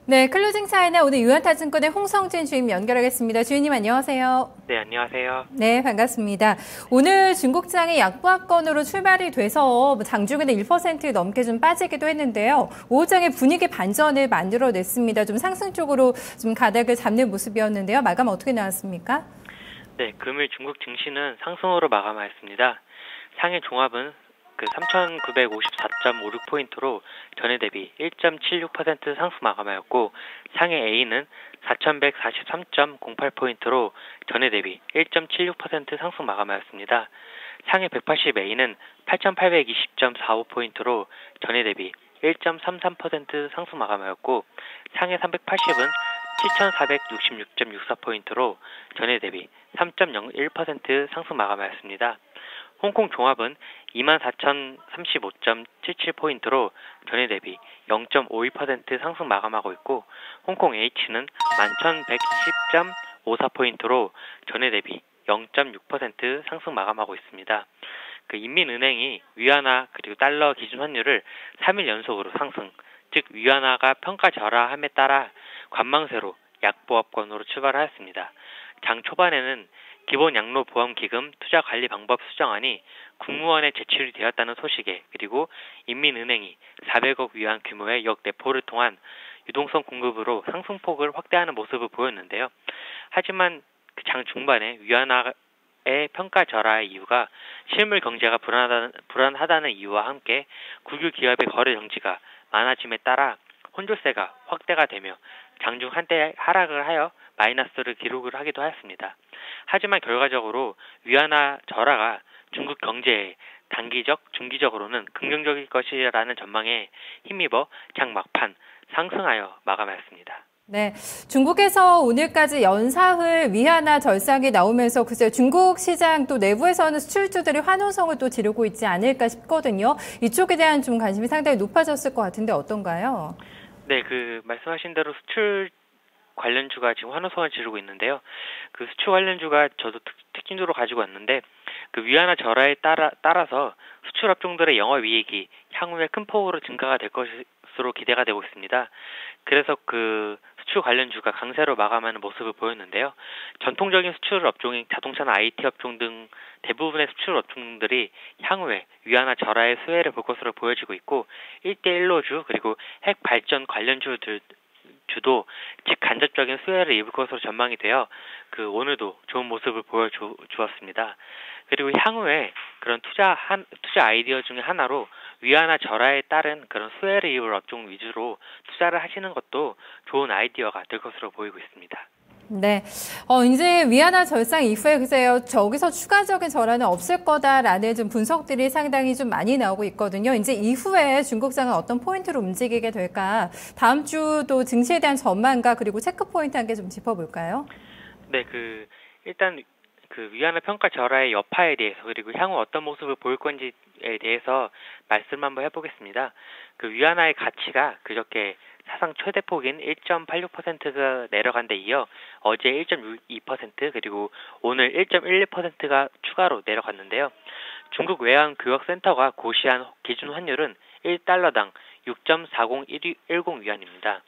네, 클로징 차이나 오늘 유한타증권의 홍성진 주임 연결하겠습니다. 주임님 안녕하세요. 네, 안녕하세요. 네, 반갑습니다. 오늘 중국장이 약보합권으로 출발이 돼서 장중에는 1% 넘게 좀 빠지기도 했는데요. 오후장의 분위기 반전을 만들어냈습니다. 좀 상승 쪽으로 좀 가닥을 잡는 모습이었는데요. 마감 어떻게 나왔습니까? 네, 금일 중국 증시는 상승으로 마감하였습니다. 상해 종합은 3,954.56포인트로 전해 대비 1.76% 상승 마감하였고, 상해 A는 4,143.08포인트로 전해 대비 1.76% 상승 마감하였습니다. 상해 180A는 8,820.45포인트로 전해 대비 1.33% 상승 마감하였고, 상해 380은 7,466.64포인트로 전해 대비 3.01% 상승 마감하였습니다. 홍콩 종합은 24,035.77포인트로 전해 대비 0.52% 상승 마감하고 있고, 홍콩 H는 11,110.54포인트로 전해 대비 0.6% 상승 마감하고 있습니다. 인민은행이 위안화 그리고 달러 기준 환율을 3일 연속으로 상승, 즉 위안화가 평가절하함에 따라 관망세로 약보합권으로 출발하였습니다. 장 초반에는 기본 양로보험기금 투자관리방법 수정안이 국무원에 제출이 되었다는 소식에, 그리고 인민은행이 400억 위안 규모의 역대포를 통한 유동성 공급으로 상승폭을 확대하는 모습을 보였는데요. 하지만 장 중반에 위안화의 평가절하의 이유가 실물 경제가 불안하다는 이유와 함께 국유 기업의 거래 정지가 많아짐에 따라 혼조세가 확대가 되며 장중 한때 하락을 하여 마이너스를 기록을 하기도 하였습니다. 하지만 결과적으로 위안화 절하가 중국 경제에 단기적, 중기적으로는 긍정적일 것이라는 전망에 힘입어 장 막판 상승하여 마감하였습니다. 네, 중국에서 오늘까지 연사흘 위안화 절상이 나오면서 글쎄요, 중국 시장 또 내부에서는 수출주들이 환호성을 또 지르고 있지 않을까 싶거든요. 이쪽에 대한 좀 관심이 상당히 높아졌을 것 같은데 어떤가요? 네, 말씀하신 대로 수출 관련주가 지금 환호성을 지르고 있는데요. 수출 관련주가 저도 특징적으로 가지고 왔는데, 위안화 절하에 따라서 수출 업종들의 영업이익이 향후에 큰 폭으로 증가가 될 것으로 기대가 되고 있습니다. 그래서 수출 관련주가 강세로 마감하는 모습을 보였는데요. 전통적인 수출 업종인 자동차나 IT 업종 등 대부분의 수출 업종들이 향후에 위안화 절하의 수혜를 볼 것으로 보여지고 있고, 1대1로주 그리고 핵 발전 관련주도 직간접적인 수혜를 입을 것으로 전망이 되어 오늘도 좋은 모습을 보여주었습니다. 그리고 향후에 그런 투자 아이디어 중에 하나로 위안화 절하에 따른 그런 수혜를 입을 업종 위주로 투자를 하시는 것도 좋은 아이디어가 될 것으로 보이고 있습니다. 네. 이제 위안화 절상 이후에 글쎄요, 저기서 추가적인 절하는 없을 거다라는 좀 분석들이 상당히 좀 많이 나오고 있거든요. 이제 이후에 중국장은 어떤 포인트로 움직이게 될까? 다음 주도 증시에 대한 전망과 그리고 체크 포인트 한 개 좀 짚어볼까요? 네, 일단 위안화 평가 절하의 여파에 대해서, 그리고 향후 어떤 모습을 보일 건지에 대해서 말씀 한번 해보겠습니다. 위안화의 가치가 그저께 사상 최대폭인 1.86%가 내려간 데 이어 어제 1.62% 그리고 오늘 1.12%가 추가로 내려갔는데요. 중국 외환교역센터가 고시한 기준 환율은 1달러당 6.4010 위안입니다.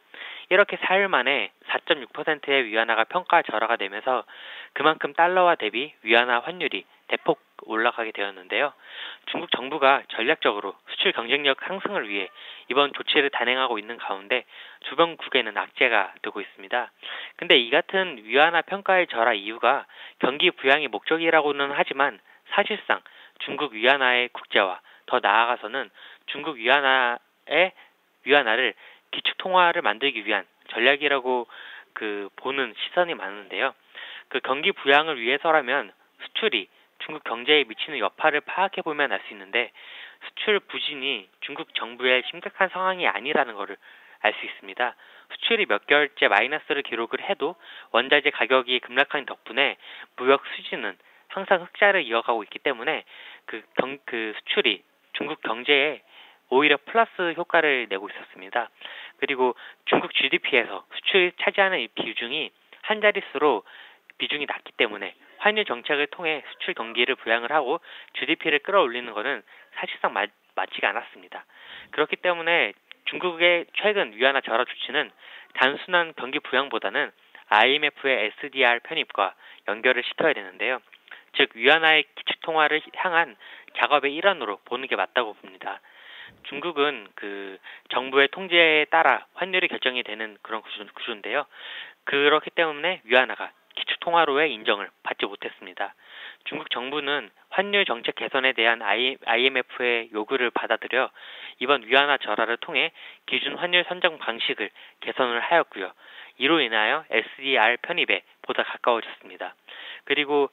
이렇게 4일 만에 4.6%의 위안화가 평가 절하가 되면서 그만큼 달러화 대비 위안화 환율이 대폭 올라가게 되었는데요. 중국 정부가 전략적으로 수출 경쟁력 상승을 위해 이번 조치를 단행하고 있는 가운데 주변국에는 악재가 되고 있습니다. 근데 이 같은 위안화 평가의 절하 이유가 경기 부양이 목적이라고는 하지만 사실상 중국 위안화의 국제화, 더 나아가서는 중국 위안화를 기축통화를 만들기 위한 전략이라고 보는 시선이 많은데요. 경기 부양을 위해서라면 수출이 중국 경제에 미치는 여파를 파악해 보면 알 수 있는데, 수출 부진이 중국 정부의 심각한 상황이 아니라는 것을 알 수 있습니다. 수출이 몇 개월째 마이너스를 기록을 해도 원자재 가격이 급락한 덕분에 무역 수지는 항상 흑자를 이어가고 있기 때문에 수출이 중국 경제에 오히려 플러스 효과를 내고 있었습니다. 그리고 중국 GDP에서 수출이 차지하는 이 비중이 한 자릿수로 비중이 낮기 때문에 환율 정책을 통해 수출 경기를 부양을 하고 GDP를 끌어올리는 것은 사실상 맞지가 않았습니다. 그렇기 때문에 중국의 최근 위안화 절하 조치는 단순한 경기 부양보다는 IMF의 SDR 편입과 연결을 시켜야 되는데요. 즉 위안화의 기축통화를 향한 작업의 일환으로 보는 게 맞다고 봅니다. 중국은 그 정부의 통제에 따라 환율이 결정이 되는 그런 구조인데요. 그렇기 때문에 위안화가 기축통화로의 인정을 받지 못했습니다. 중국 정부는 환율 정책 개선에 대한 IMF의 요구를 받아들여 이번 위안화 절하를 통해 기준 환율 선정 방식을 개선을 하였고요. 이로 인하여 SDR 편입에 보다 가까워졌습니다. 그리고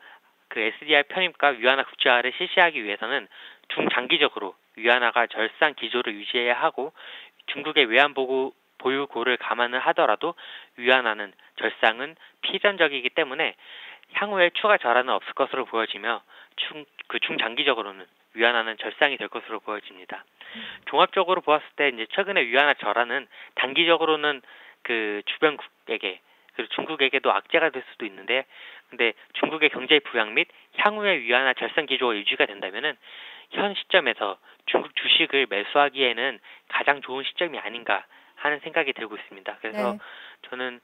그 SDR 편입과 위안화 국제화를 실시하기 위해서는 중장기적으로 위안화가 절상 기조를 유지해야 하고 중국의 외환 보유고를 감안을 하더라도 위안화는 절상은 필연적이기 때문에 향후에 추가 절하는 없을 것으로 보여지며 중장기적으로는 위안화는 절상이 될 것으로 보여집니다. 종합적으로 보았을 때 이제 최근의 위안화 절하는 단기적으로는 그 주변국에게 그리고 중국에게도 악재가 될 수도 있는데, 근데 중국의 경제 부양 및 향후의 위안화 절상 기조가 유지가 된다면은 현 시점에서 중국 주식을 매수하기에는 가장 좋은 시점이 아닌가 하는 생각이 들고 있습니다. 그래서 네. 저는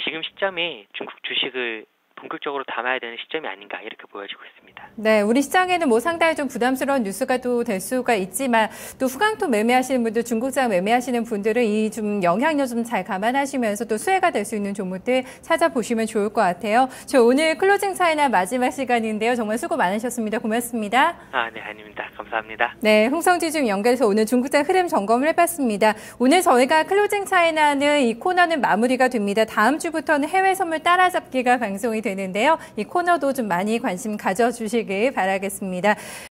지금 시점이 중국 주식을 본격적으로 담아야 되는 시점이 아닌가 이렇게 보여지고 있습니다. 네, 우리 시장에는 뭐 상당히 좀 부담스러운 뉴스가 또 될 수가 있지만 또 후강통 매매하시는 분들, 중국장 매매하시는 분들은 이 좀 영향력 좀 잘 감안하시면서 또 수혜가 될 수 있는 종목들 찾아보시면 좋을 것 같아요. 저 오늘 클로징 차이나 마지막 시간인데요. 정말 수고 많으셨습니다. 고맙습니다. 네, 아닙니다. 감사합니다. 네, 홍성지중 연결해서 오늘 중국장 흐름 점검을 해봤습니다. 오늘 저희가 클로징 차이나는 이 코너는 마무리가 됩니다. 다음 주부터는 해외 선물 따라잡기가 방송이 되는데요. 이 코너도 좀 많이 관심 가져주시길 바라겠습니다.